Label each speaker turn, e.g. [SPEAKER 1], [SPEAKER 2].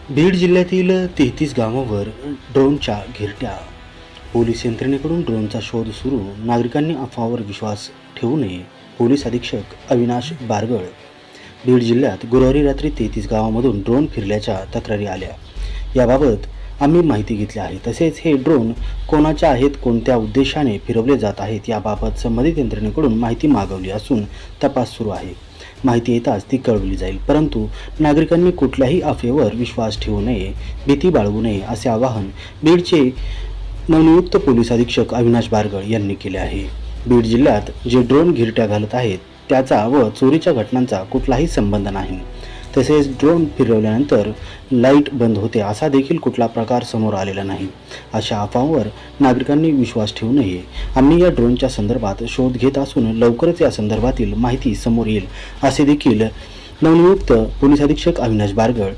[SPEAKER 1] बीड जिल्ह्यातील 33 गावांवर ड्रोनच्या घिरट्या. पोलीस यंत्रणेकडून ड्रोनचा शोध सुरू. नागरिकांनी अफवावर विश्वास ठेवू नये. पोलीस अधीक्षक अविनाश बारगळ. बीड जिल्ह्यात गुरुवारी रात्री 33 गावांमधून ड्रोन फिरल्याच्या तक्रारी आल्या. याबाबत आम्ही माहिती घेतली आहे. तसेच हे ड्रोन कोणाच्या आहेत, कोणत्या उद्देशाने फिरवले जात आहेत याबाबत संबंधित यंत्रणेकडून माहिती मागवली असून तपास सुरू आहे. माहिती येताच ती कळवली जाईल. परंतु नागरिकांनी कुठल्याही अफवेवर विश्वास ठेवू नये, भीती बाळगू नये असे आवाहन बीडचे नवनियुक्त पोलीस अधीक्षक अविनाश बारगळ यांनी केले आहे. बीड जिल्ह्यात जे ड्रोन घिरट्या घालत आहेत त्याचा व चोरीच्या घटनांचा कुठलाही संबंध नाही. तसेच ड्रोन फिरवल्यानंतर लाईट बंद होते असा देखील कुठला प्रकार समोर आलेला नाही. अशा अफवांवर नागरिकांनी विश्वास ठेवू नये. आम्ही या ड्रोनच्या संदर्भात शोध घेत असून लवकरच या संदर्भातील माहिती समोर येईल असे देखील नवनियुक्त पोलीस अधीक्षक अविनाश बारगळ